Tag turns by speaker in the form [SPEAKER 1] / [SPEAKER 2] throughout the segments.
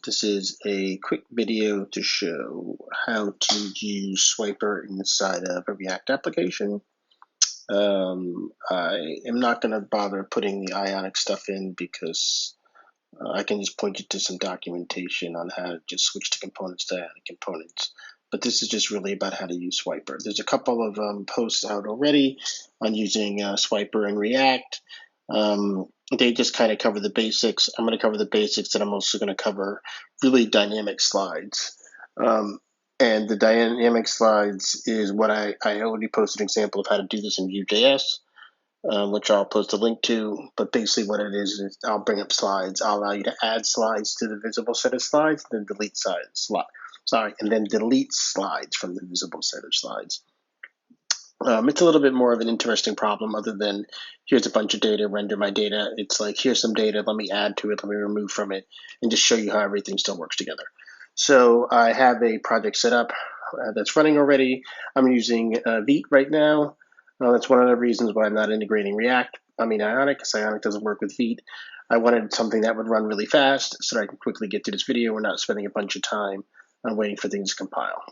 [SPEAKER 1] This is a quick video to show how to use Swiper inside of a React application. I am not going to bother putting the Ionic stuff in because I can just point you to some documentation on how to just switch to components to Ionic components. But this is just really about how to use Swiper. There's a couple of posts out already on using Swiper and React. They just kind of cover the basics. I'm going to cover the basics, and I'm also going to cover really dynamic slides. And the dynamic slides is what I already posted an example of how to do this in Vue.js, which I'll post a link to. But basically what it is I'll bring up slides. I'll allow you to add slides to the visible set of slides, then delete slides. And then delete slides from the visible set of slides. It's a little bit more of an interesting problem other than here's a bunch of data, render my data. It's like, here's some data, let me add to it, let me remove from it, and just show you how everything still works together. So I have a project set up that's running already. I'm using Vite right now. That's one of the reasons why I'm not integrating Ionic, because Ionic doesn't work with Vite. I wanted something that would run really fast so that I can quickly get to this video. We're not spending a bunch of time on waiting for things to compile.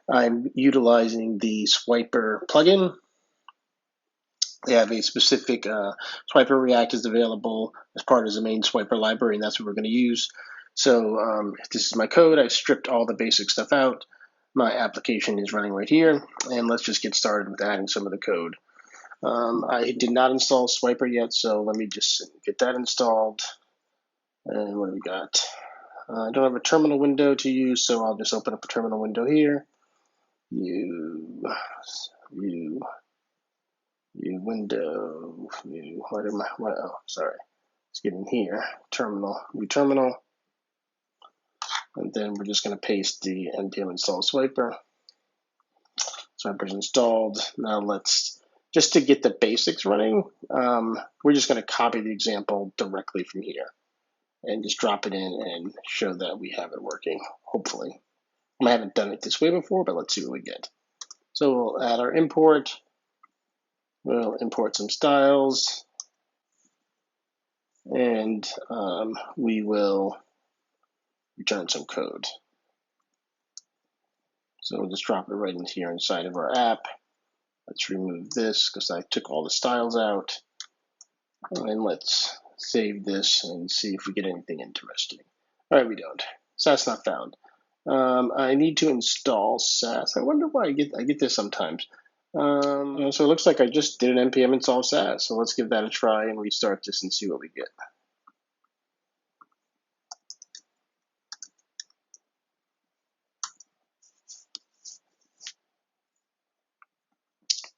[SPEAKER 1] I'm utilizing the Swiper plugin. They have a specific Swiper React is available as part of the main Swiper library, and that's what we're going to use. So this is my code. I stripped all the basic stuff out. My application is running right here, and let's just get started with adding some of the code. I did not install Swiper yet, so let me just get that installed. And what do we got? I don't have a terminal window to use, so I'll just open up a terminal window here. Let's get in here, new terminal, and then we're just going to paste the npm install Swiper. Swiper's installed. Now just to get the basics running, we're just going to copy the example directly from here and just drop it in and show that we have it working, hopefully. I haven't done it this way before, but let's see what we get. So we'll add our import. We'll import some styles, and we will return some code. So we'll just drop it right in here inside of our app. Let's remove this because I took all the styles out. And let's save this and see if we get anything interesting. All right, we don't. SAS not found. I need to install SAS. I wonder why I get this sometimes. So it looks like I just did an npm install SAS. So let's give that a try and restart this and see what we get.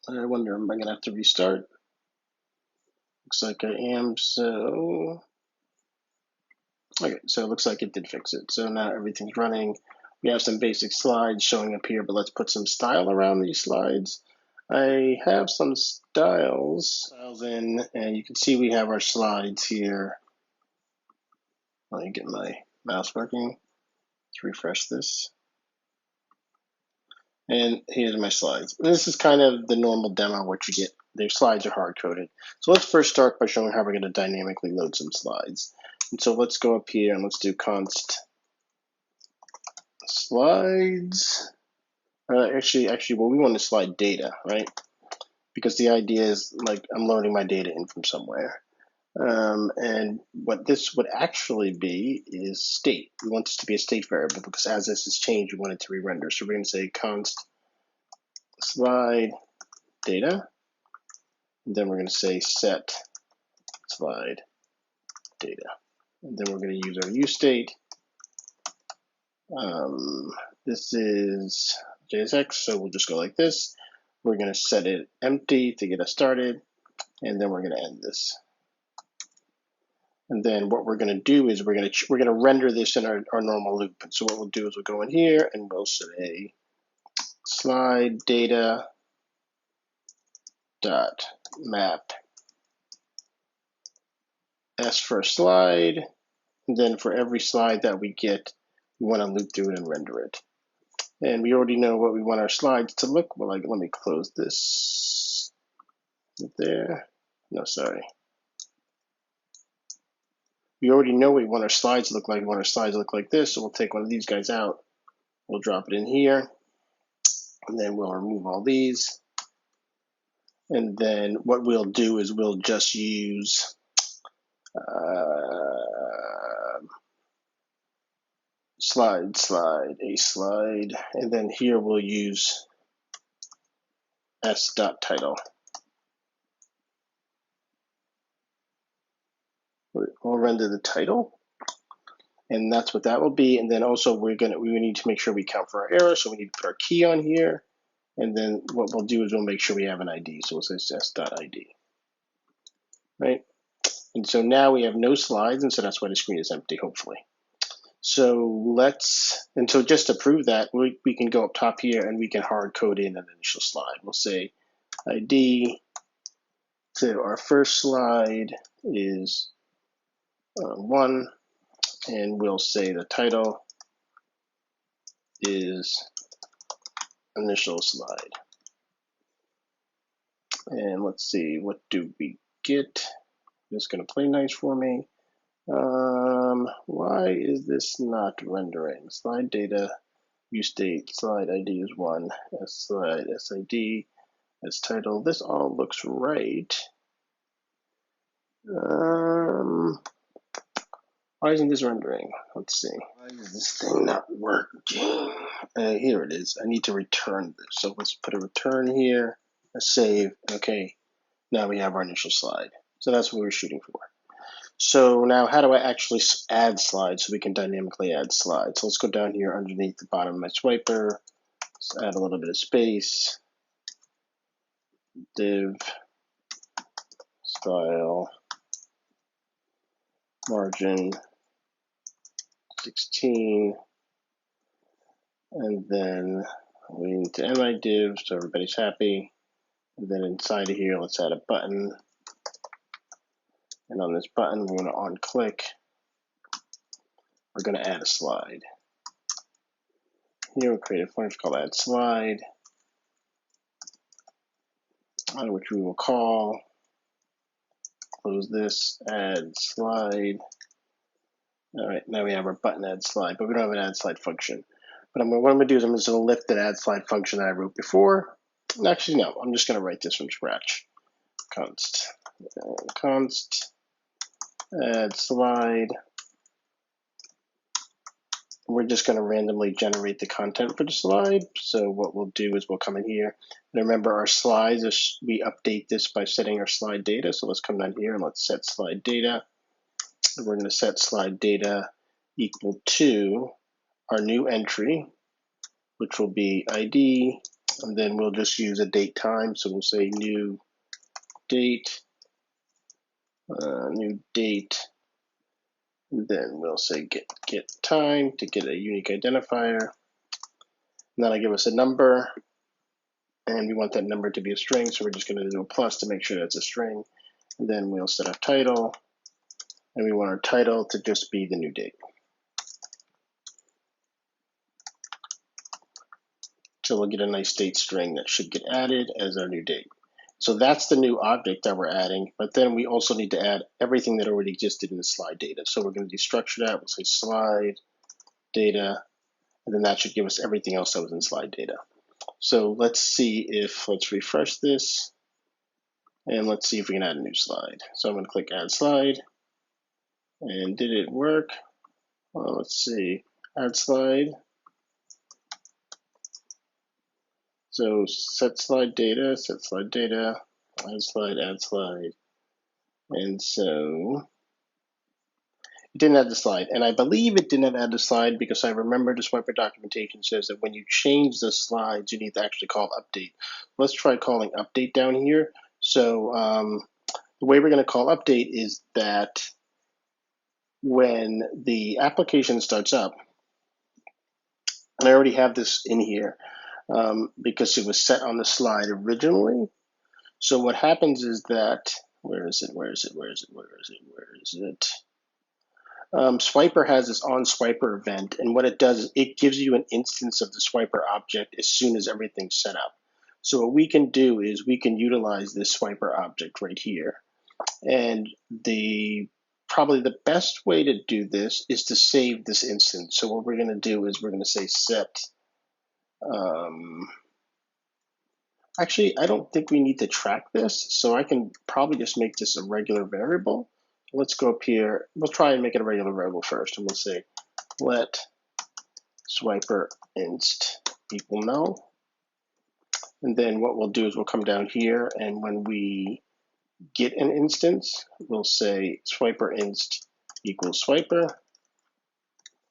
[SPEAKER 1] I wonder, am I going to have to restart? Looks like I am, so... Okay, so it looks like it did fix it. So now everything's running. We have some basic slides showing up here, but let's put some style around these slides. I have some styles in, and you can see we have our slides here. Let me get my mouse working. Let's refresh this. And here's my slides. This is kind of the normal demo, what you get. Their slides are hard-coded. So let's first start by showing how we're going to dynamically load some slides. And so let's go up here and let's do const slides. Actually, well, we want to slide data, right? Because the idea is like I'm loading my data in from somewhere. And what this would actually be is state. We want this to be a state variable because as this is changed, we want it to re-render. So we're going to say const slide data. And then we're going to say set slide data. And then we're going to use our useState. This is JSX, so we'll just go like this. We're going to set it empty to get us started, and then we're going to end this. And then what we're going to do is we're going to render this in our normal loop. And so what we'll do is we'll go in here and we'll say slide data dot map s for slide. And then for every slide that we get, we want to loop through it and render it. And we already know what we want our slides to look like. Let me close this there. No, sorry. We already know what we want our slides to look like. We want our slides to look like this, so we'll take one of these guys out. We'll drop it in here, and then we'll remove all these. And then what we'll do is we'll just use slide, and then here we'll use s.title. We'll render the title, and that's what that will be. And then also we need to make sure we count for our error, so we need to put our key on here. And then what we'll do is we'll make sure we have an ID, so we'll say s.id, right? And so now we have no slides, and so that's why the screen is empty, hopefully. So so just to prove that, we can go up top here and we can hard code in an initial slide. We'll say ID, so our first slide is 1, and we'll say the title is initial slide. And let's see, what do we get? It's going to play nice for me. Why is this not rendering? Slide data, view state, slide ID is 1, slide SID, as title. This all looks right. Why isn't this rendering? Let's see. Why is this thing not working? Here it is. I need to return this. So let's put a return here, a save. Okay, now we have our initial slide. So that's what we're shooting for. So now how do I actually add slides so we can dynamically add slides? So let's go down here underneath the bottom of my swiper. Let's add a little bit of space. Div, style, margin 16. And then we need to end my div so everybody's happy. And then inside of here, let's add a button. And on this button, we're going to on-click. We're going to add a slide. Here we'll create a function called add slide, which we will call, close this, add slide. All right, now we have our button add slide, but we don't have an add slide function. But what I'm going to do is I'm just going to lift that add slide function that I wrote before. Actually, no, I'm just going to write this from scratch. Const add slide. We're just going to randomly generate the content for the slide. So what we'll do is we'll come in here. And remember our slides, we update this by setting our slide data. So let's come down here and let's set slide data. And we're going to set slide data equal to our new entry, which will be ID. And then we'll just use a date time. So we'll say new date, And then we'll say get time to get a unique identifier. And that'll give us a number. And we want that number to be a string, so we're just going to do a plus to make sure that's a string. And then we'll set our title. And we want our title to just be the new date. So we'll get a nice date string that should get added as our new date. So that's the new object that we're adding, but then we also need to add everything that already existed in the slide data. So we're going to destructure that. We'll say slide data, and then that should give us everything else that was in slide data. So let's refresh this, and let's see if we can add a new slide. So I'm going to click add slide, and did it work? Well, let's see, add slide. So set slide data, add slide. And so it didn't add the slide. And I believe it didn't add the slide because I remember the Swiper documentation says that when you change the slides, you need to actually call update. Let's try calling update down here. So the way we're going to call update is that when the application starts up, and I already have this in here, because it was set on the slide originally. So what happens is that, where is it? Swiper has this onSwiper event, and what it does is it gives you an instance of the Swiper object as soon as everything's set up. So what we can do is we can utilize this Swiper object right here. And the probably the best way to do this is to save this instance. So what we're going to do is we're going to say set. Actually, I don't think we need to track this, so I can probably just make this a regular variable. Let's go up here. We'll try and make it a regular variable first, and we'll say let SwiperInst equal null. And then what we'll do is we'll come down here, and when we get an instance, we'll say SwiperInst equals Swiper.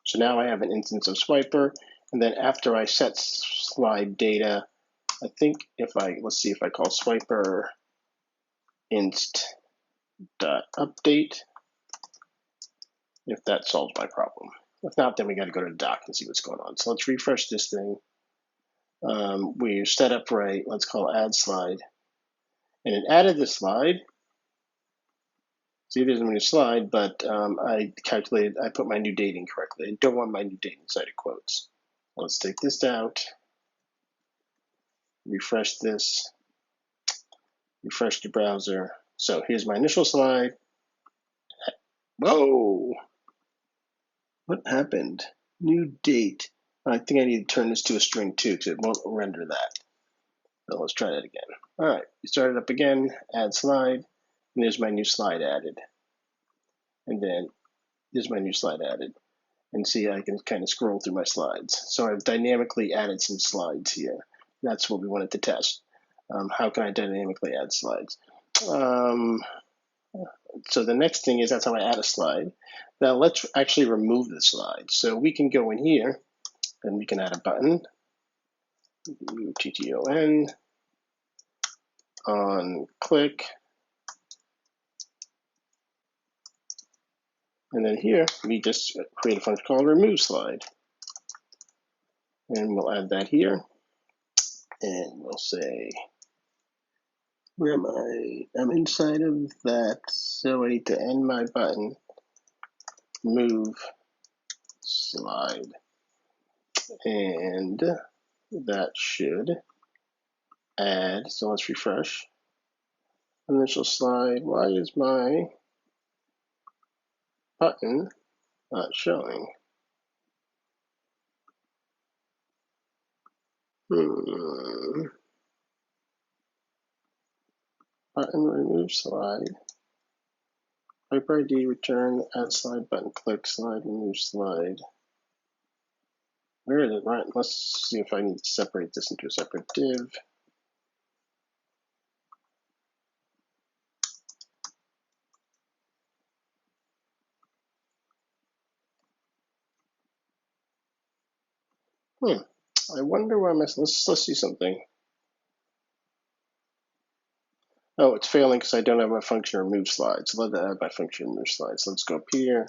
[SPEAKER 1] So now I have an instance of Swiper, and then after I set slide data, I think if let's see if I call SwiperInst.update, if that solves my problem. If not, then we got to go to the doc and see what's going on. So let's refresh this thing. We're set up right. Let's call add slide. And it added the slide. See, there's a new slide, but I put my new date incorrectly. I don't want my new date inside of quotes. Let's take this out. Refresh this. Refresh the browser. So here's my initial slide. Whoa! What happened? New date. I think I need to turn this to a string too, because it won't render that. So let's try that again. All right, we start it up again, add slide, and there's my new slide added. And then there's my new slide added. And see, I can kind of scroll through my slides. So I've dynamically added some slides here. That's what we wanted to test. How can I dynamically add slides? So the next thing is that's how I add a slide. Now let's actually remove the slide. So we can go in here and we can add a button. TTON on click. And then here we just create a function called remove slide. And we'll add that here. And we'll say, where am I? I'm inside of that. So I need to end my button, move slide. And that should add, so let's refresh. Initial slide, why is my button not showing? Button remove slide. Swiper ID return add slide button click slide remove slide. Where is it? Right. Let's see if I need to separate this into a separate div. I wonder why let's see something. Oh, it's failing because I don't have my function remove slide. So let's add my function remove slide. So let's go up here.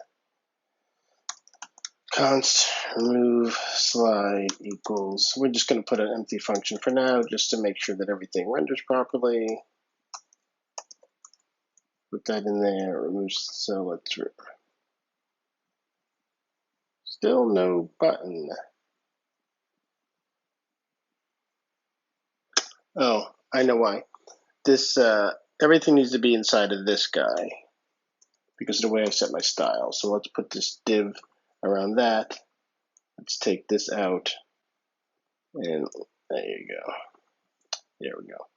[SPEAKER 1] Const remove slide equals, we're just going to put an empty function for now just to make sure that everything renders properly. Put that in there, remove, so let's, still no button. Oh, I know why. This, everything needs to be inside of this guy because of the way I set my style. So let's put this div around that. Let's take this out, and there you go. There we go.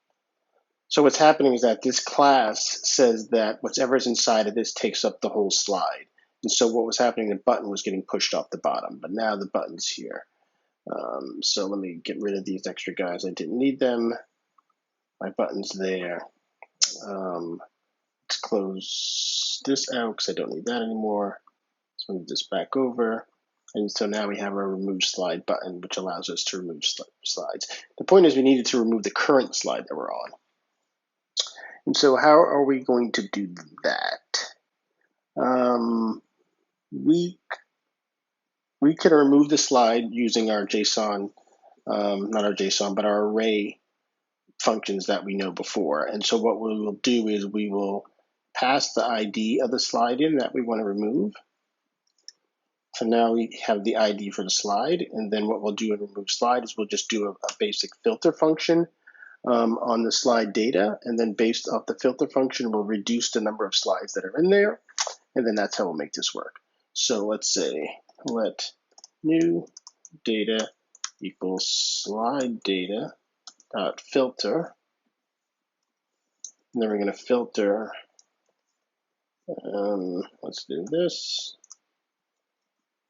[SPEAKER 1] So what's happening is that this class says that whatever's inside of this takes up the whole slide. And so what was happening, the button was getting pushed off the bottom, but now the button's here. So let me get rid of these extra guys. I didn't need them. My button's there. Let's close this out because I don't need that anymore. Let's move this back over. And so now we have our remove slide button, which allows us to remove slides. The point is we needed to remove the current slide that we're on. And so how are we going to do that? We can remove the slide using our JSON, not our JSON, but our array functions that we know before. And so what we will do is we will pass the ID of the slide in that we want to remove. So now we have the ID for the slide, and then what we'll do in remove slide is we'll just do a basic filter function on the slide data, and then based off the filter function, we'll reduce the number of slides that are in there. And then that's how we'll make this work. So let's say let new data equals slide data dot filter. And then we're going to filter. Let's do this.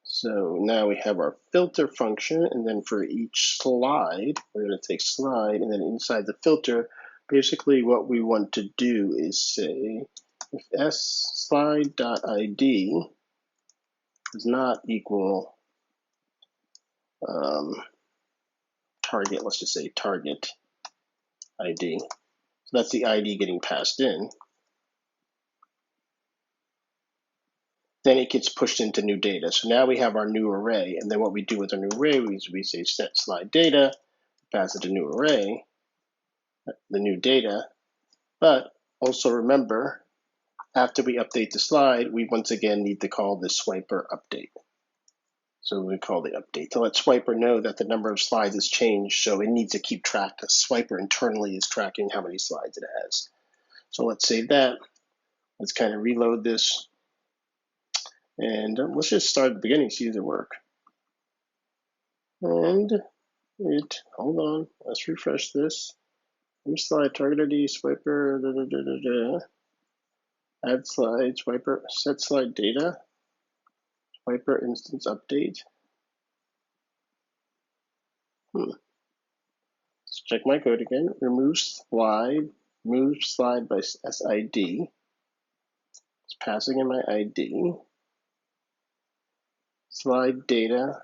[SPEAKER 1] So now we have our filter function, and then for each slide, we're going to take slide, and then inside the filter, basically what we want to do is say if sSlide.id does not equal target, let's just say target ID. So that's the ID getting passed in. Then it gets pushed into new data. So now we have our new array. And then what we do with our new array is we say set slide data, pass it to new array, the new data. But also remember, after we update the slide, we once again need to call this swiper update. So we call the update to let Swiper know that the number of slides has changed. So it needs to keep track. Swiper internally is tracking how many slides it has. So let's save that. Let's kind of reload this. And let's just start at the beginning, see does it work. And hold on, let's refresh this. New slide, target ID, swiper, add slide, swiper, set slide data, swiper instance update. Let's check my code again. Remove slide by SID. It's passing in my ID. Slide data,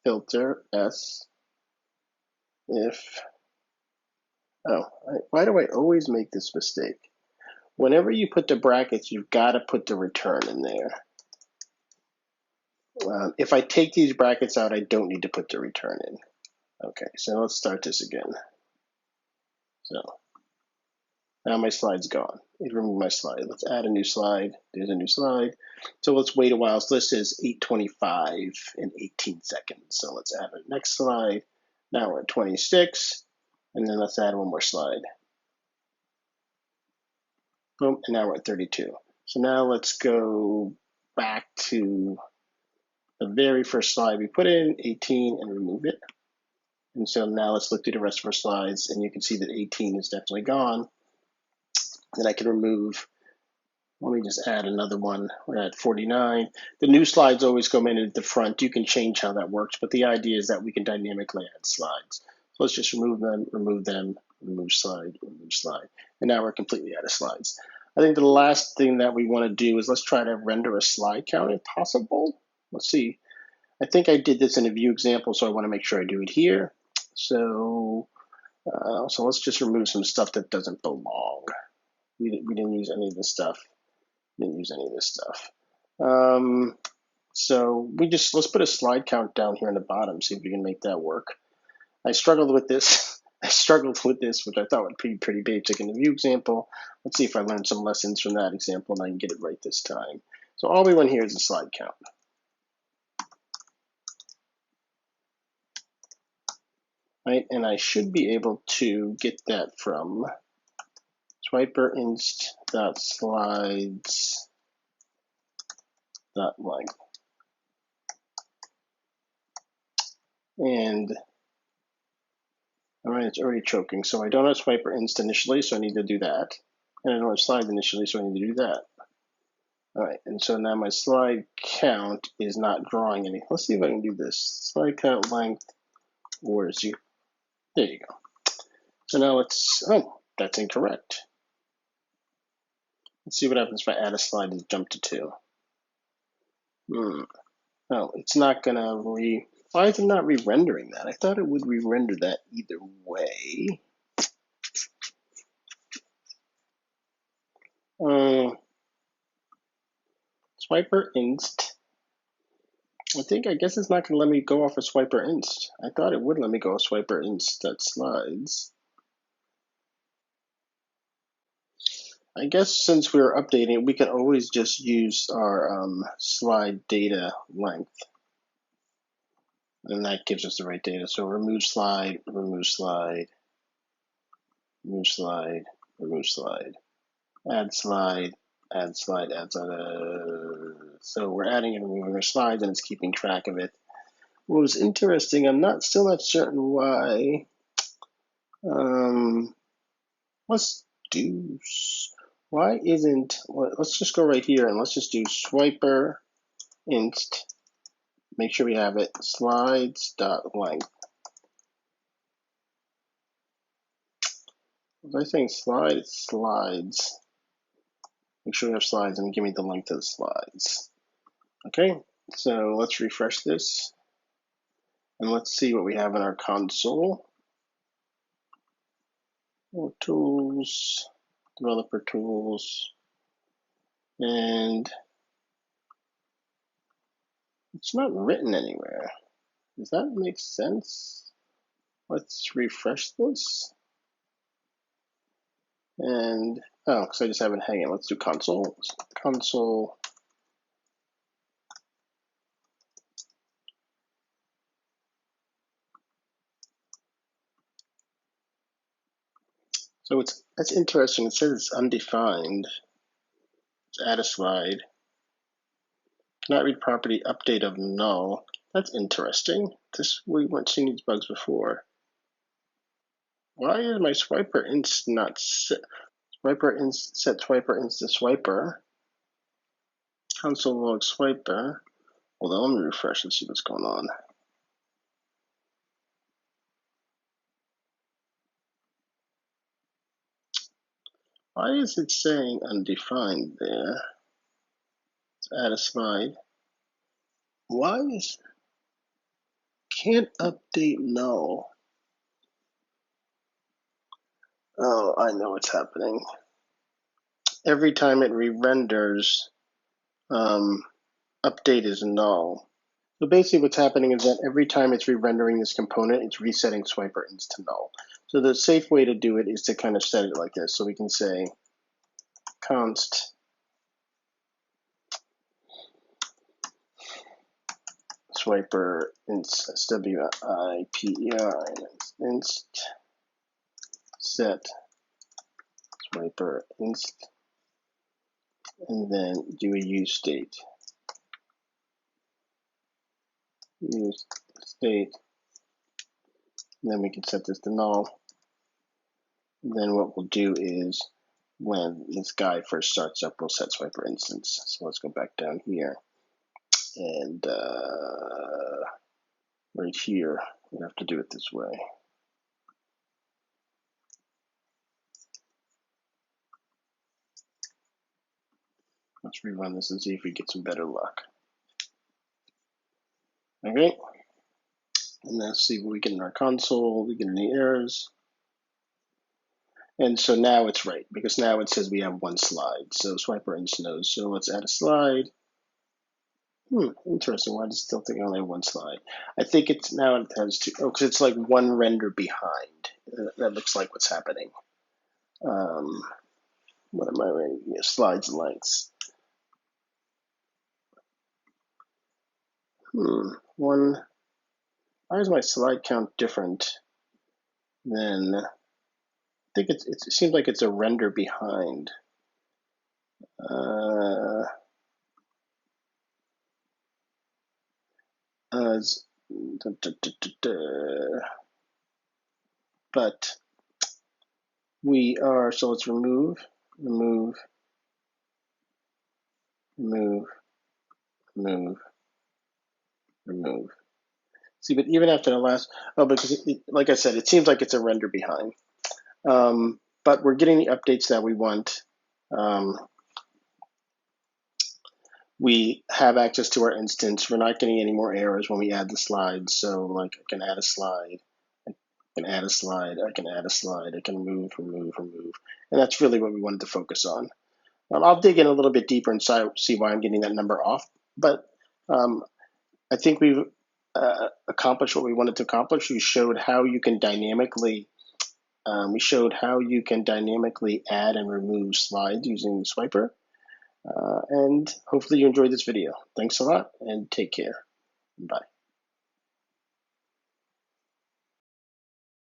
[SPEAKER 1] filter, S, if, why do I always make this mistake? Whenever you put the brackets, you've got to put the return in there. If I take these brackets out, I don't need to put the return in. Okay, so let's start this again. So now my slide's gone. It removed my slide. Let's add a new slide. There's a new slide. So let's wait a while. So this is 8:25 and 18 seconds. So let's add our next slide. Now we're at 26. And then let's add one more slide. Boom, and now we're at 32. So now let's go back to the very first slide we put in, 18, and remove it. And so now let's look through the rest of our slides, and you can see that 18 is definitely gone. Then I can remove, let me just add another one. We're at 49. The new slides always come in at the front. You can change how that works, but the idea is that we can dynamically add slides. So let's just remove them, remove slide, and now we're completely out of slides. I think the last thing that we want to do is let's try to render a slide count if possible. Let's see. I think I did this in a view example, so I want to make sure I do it here. So let's just remove some stuff that doesn't belong. We didn't use any of this stuff. So let's put a slide count down here on the bottom, see if we can make that work. I struggled with this, which I thought would be pretty basic in the view example. Let's see if I learned some lessons from that example and I can get it right this time. So all we want here is a slide count. Right, and I should be able to get that from SwiperInst.slides.length. And all right, it's already choking. So I don't have SwiperInst initially, so I need to do that. And I don't have slides initially, so I need to do that. All right, and so now my slide count is not drawing any. Let's see if I can do this. Slide count length or 0. There you go. So now that's incorrect. Let's see what happens if I add a slide and jump to 2. No, it's not gonna why is it not re-rendering that? I thought it would re-render that either way. SwiperInst. I guess it's not gonna let me go off of SwiperInst. I thought it would let me go off SwiperInst.slides. I guess since we're updating, we can always just use our slide data length. And that gives us the right data. So remove slide, remove slide, remove slide, remove slide, add slide, add slide, add slide. So we're adding and removing our slides, and it's keeping track of it. What was interesting, I'm still not certain why. Why isn't, let's just go right here and let's just do swiper inst, make sure we have it, slides.length. Was I saying slides? Make sure we have slides and give me the length of the slides. Okay, so let's refresh this and let's see what we have in our console. More tools, developer tools, and it's not written anywhere. Does that make sense? Let's refresh this. And, oh, because I just have it hanging. Let's do console. Console. So that's interesting. It says it's undefined. Let's add a slide. Cannot read property update of null. That's interesting. We weren't seeing these bugs before. Why is my swiper inst not set? Swiper inst set swiper inst to swiper. Console log swiper. Hold on, let me refresh and see what's going on. Why is it saying undefined there? Let's add a slide. Why is can't update null? Oh, I know what's happening. Every time it re-renders, update is null. So basically what's happening is that every time it's re-rendering this component, it's resetting swiper inst to null. So the safe way to do it is to kind of set it like this. So we can say const swiper inst, S-W-I-P-E-R, inst set swiper inst, and then do a use state. Use state, and then we can set this to null. And then what we'll do is when this guy first starts up, we'll set swiper instance. So let's go back down here, and right here we have to do it this way. Let's rerun this and see if we get some better luck. Okay, and let's see what we get in our console. We get any errors. And so now it's right, because now it says we have one slide. So swiper inst knows. So let's add a slide. Interesting. Why does it still think I only have one slide? I think it's now it has two. Oh, because it's like one render behind. That looks like what's happening. What am I writing? Yeah, slides lengths. One. Why is my slide count different than? I think it seems like it's a render behind. But we are, so let's remove. See, but even after the last, because like I said, it seems like it's a render behind. But we're getting the updates that we want. We have access to our instance. We're not getting any more errors when we add the slides. So like I can add a slide, I can add a slide, I can add a slide, I can remove. And that's really what we wanted to focus on. I'll dig in a little bit deeper and see why I'm getting that number off. But I think we've accomplished what we wanted to accomplish. We showed how you can dynamically add and remove slides using Swiper. And hopefully you enjoyed this video. Thanks a lot and take care. Bye.